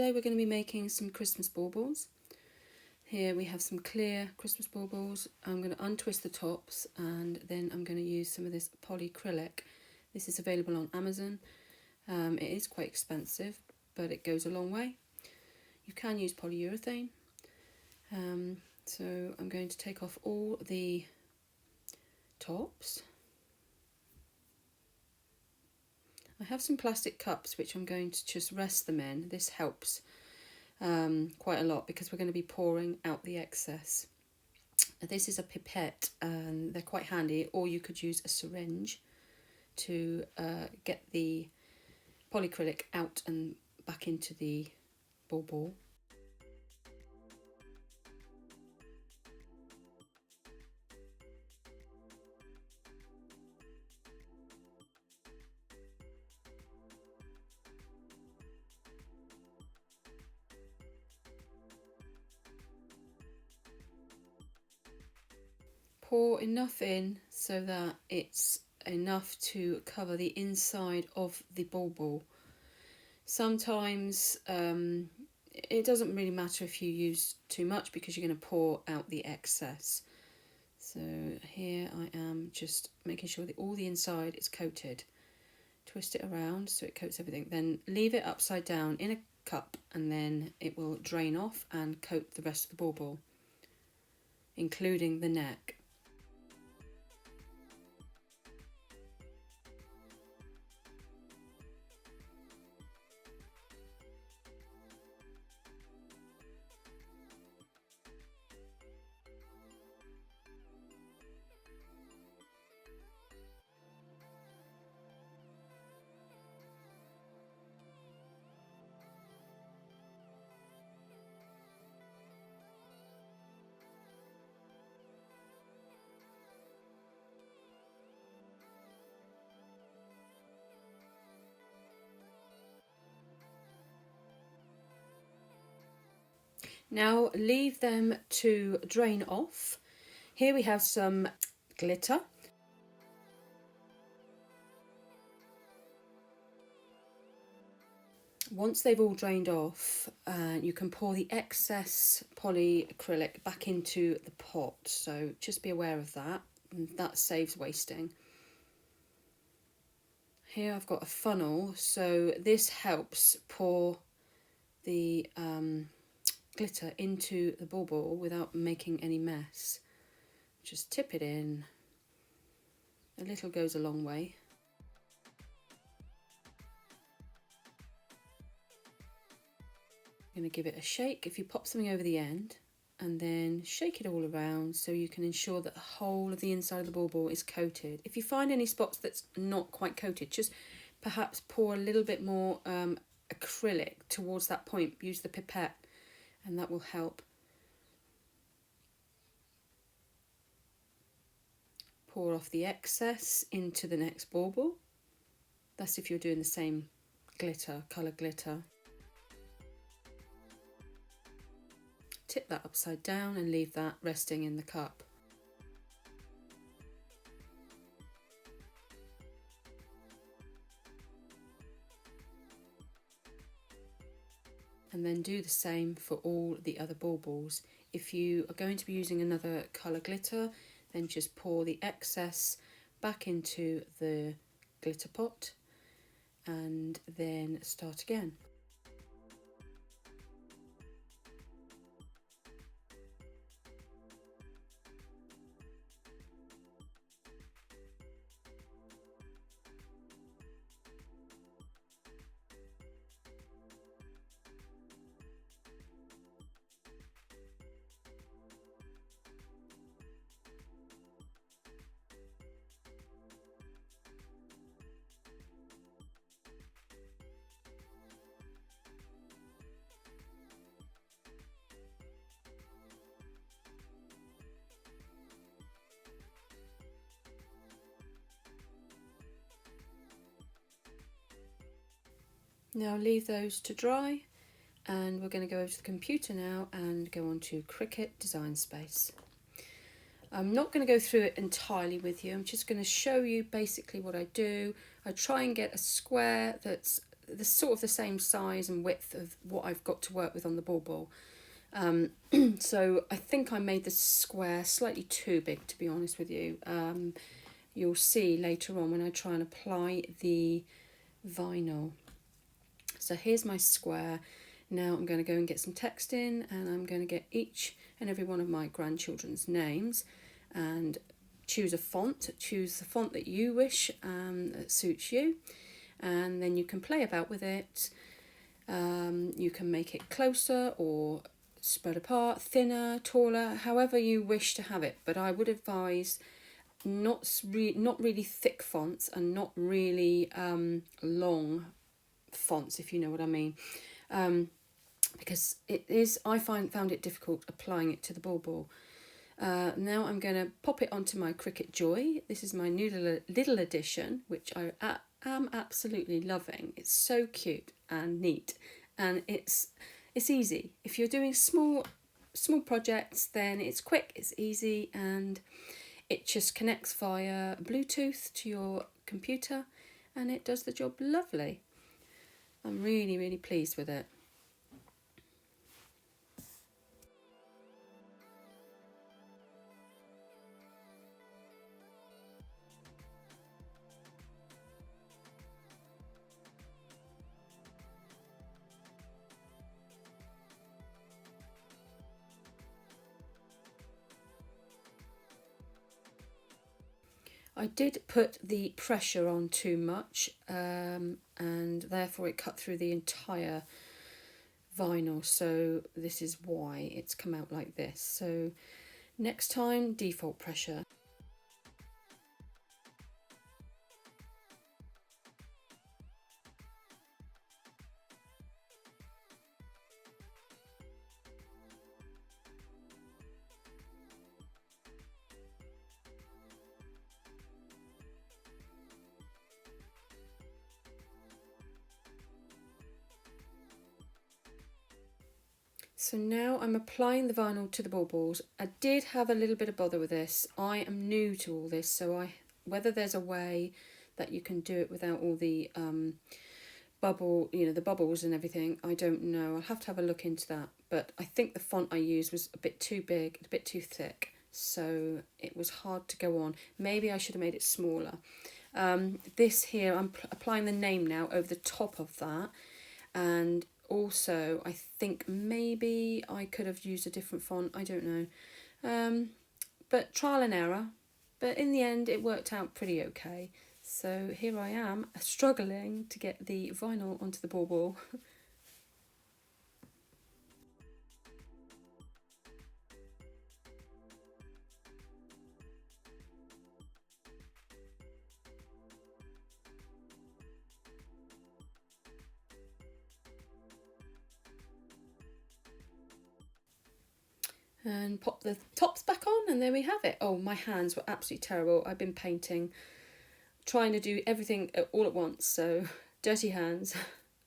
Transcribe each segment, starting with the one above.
today we're going to be making some Christmas baubles. Here we have some clear Christmas baubles. I'm going to untwist the tops and then I'm going to use some of this polyacrylic. This is available on Amazon. It is quite expensive, but it goes a long way. You can use polyurethane. So I'm going to take off all the tops. I have some plastic cups which I'm going to just rest them in. This helps quite a lot because we're going to be pouring out the excess. This is a pipette and they're quite handy, or you could use a syringe to get the polyacrylic out and back into the bauble. Pour enough in so that it's enough to cover the inside of the bauble. Sometimes it doesn't really matter if you use too much because you're going to pour out the excess. So here I am just making sure that all the inside is coated. Twist it around so it coats everything. Then leave it upside down in a cup and then it will drain off and coat the rest of the bauble, including the neck. Now leave them to drain off. Here we have some glitter. Once they've all drained off, you can pour the excess polyacrylic back into the pot. So just be aware of that. That saves wasting. Here I've got a funnel, so this helps pour the glitter into the bauble without making any mess. Just tip it in. A little goes a long way. I'm going to give it a shake. If you pop something over the end and then shake it all around so you can ensure that the whole of the inside of the bauble is coated. If you find any spots that's not quite coated, just perhaps pour a little bit more acrylic towards that point. Use the pipette and that will help. Pour off the excess into the next bauble. That's if you're doing the same glitter, colour glitter. Tip that upside down and leave that resting in the cup. And then do the same for all the other baubles. If you are going to be using another colour glitter, then just pour the excess back into the glitter pot and then start again. Now leave those to dry and we're going to go over to the computer now and go on to Cricut Design Space. I'm not going to go through it entirely with you. I'm just going to show you basically what I do. I try and get a square that's the sort of the same size and width of what I've got to work with on the bauble. So I think I made the square slightly too big, to be honest with you. You'll see later on when I try and apply the vinyl. So here's my square. Now I'm going to go and get some text in, and I'm going to get each and every one of my grandchildren's names and choose a font. Choose the font that you wish, that suits you, and then you can play about with it. You can make it closer or spread apart, thinner, taller, however you wish to have it. But I would advise not really thick fonts and not really long fonts, if you know what I mean. Because I found it difficult applying it to the bauble. Now I'm going to pop it onto my Cricut Joy. This is my new little edition, which I am absolutely loving. It's so cute and neat, and it's easy. If you're doing small projects, then it's quick, it's easy, and it just connects via Bluetooth to your computer, and it does the job lovely. I'm really, really pleased with it. I did put the pressure on too much, and therefore it cut through the entire vinyl, so this is why it's come out like this. So next time, default pressure. So now I'm applying the vinyl to the baubles. I did have a little bit of bother with this. I am new to all this, so whether there's a way that you can do it without all the the bubbles and everything, I don't know. I'll have to have a look into that. But I think the font I used was a bit too big, a bit too thick, so it was hard to go on. Maybe I should have made it smaller. This here, I'm applying the name now over the top of that, and also I think maybe I could have used a different font, I don't know, but trial and error, but in the end it worked out pretty okay. So here I am struggling to get the vinyl onto the bauble. And pop the tops back on, and there we have it. Oh, my hands were absolutely terrible. I've been painting, trying to do everything all at once, so dirty hands,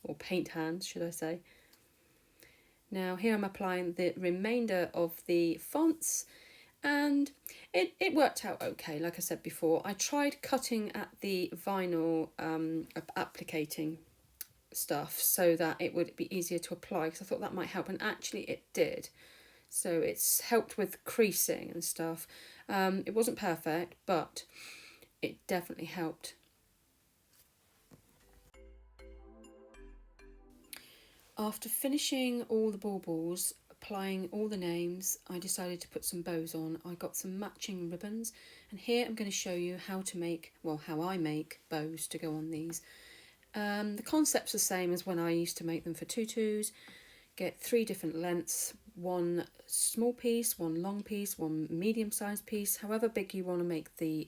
or paint hands should I say. Now here I'm applying the remainder of the fonts, and it worked out okay. Like I said before, I tried cutting at the vinyl applicating stuff so that it would be easier to apply, because I thought that might help, and actually it did. So it's helped with creasing and stuff. It wasn't perfect, but it definitely helped. After finishing all the baubles, applying all the names, I decided to put some bows on. I got some matching ribbons, and here I'm going to show you how I make bows to go on these. The concept's the same as when I used to make them for tutus. Get 3 different lengths, one small piece, one long piece, one medium-sized piece, however big you want to make the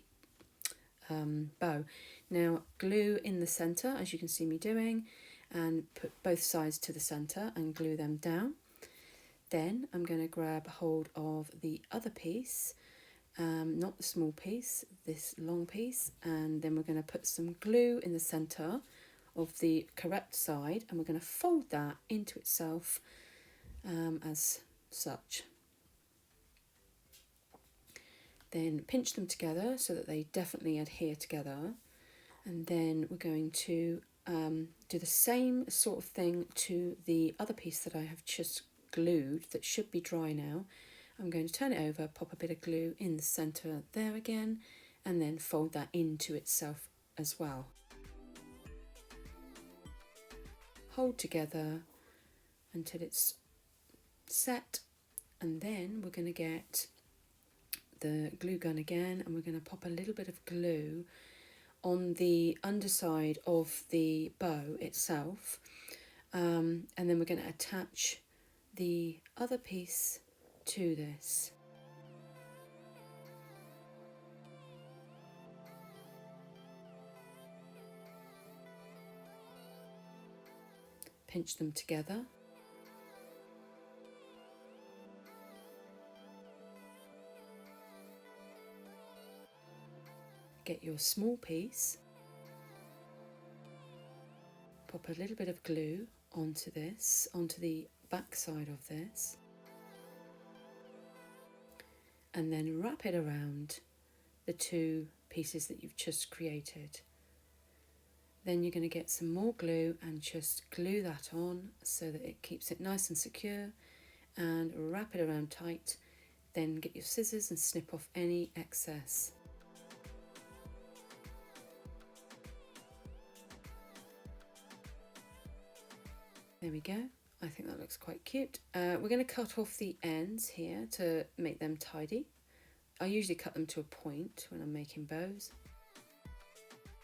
bow. Now glue in the centre, as you can see me doing, and put both sides to the centre and glue them down. Then I'm going to grab hold of the other piece, not the small piece, this long piece, and then we're going to put some glue in the centre of the correct side, and we're going to fold that into itself as such. Then pinch them together so that they definitely adhere together, and then we're going to do the same sort of thing to the other piece that I have just glued that should be dry now. I'm going to turn it over, pop a bit of glue in the centre there again, and then fold that into itself as well. Hold together until it's set, and then we're going to get the glue gun again, and we're going to pop a little bit of glue on the underside of the bow itself, and then we're going to attach the other piece to this. Pinch them together. Get your small piece, pop a little bit of glue onto this, onto the back side of this, and then wrap it around the two pieces that you've just created. Then you're going to get some more glue and just glue that on so that it keeps it nice and secure, and wrap it around tight. Then get your scissors and snip off any excess. There we go. I think that looks quite cute. We're going to cut off the ends here to make them tidy. I usually cut them to a point when I'm making bows.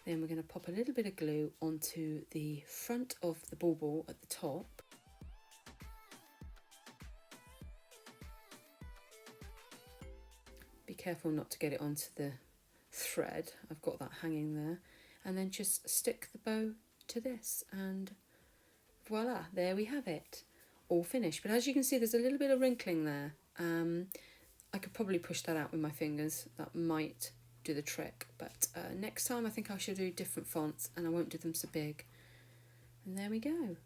Then we're going to pop a little bit of glue onto the front of the bauble at the top. Be careful not to get it onto the thread. I've got that hanging there. And then just stick the bow to this, and voila, there we have it, all finished. But as you can see, there's a little bit of wrinkling there. I could probably push that out with my fingers. That might do the trick, but next time I think I should do different fonts, and I won't do them so big. And there we go,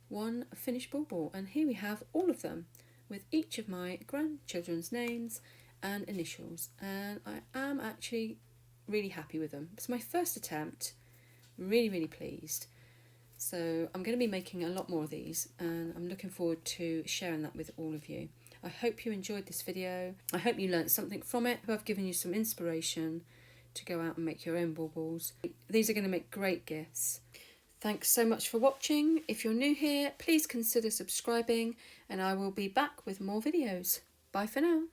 one finished bauble, and here we have all of them with each of my grandchildren's names and initials, and I am actually really happy with them. It's my first attempt, really pleased. So I'm going to be making a lot more of these, and I'm looking forward to sharing that with all of you. I hope you enjoyed this video. I hope you learned something from it. I've given you some inspiration to go out and make your own baubles. These are going to make great gifts. Thanks so much for watching. If you're new here, please consider subscribing, and I will be back with more videos. Bye for now.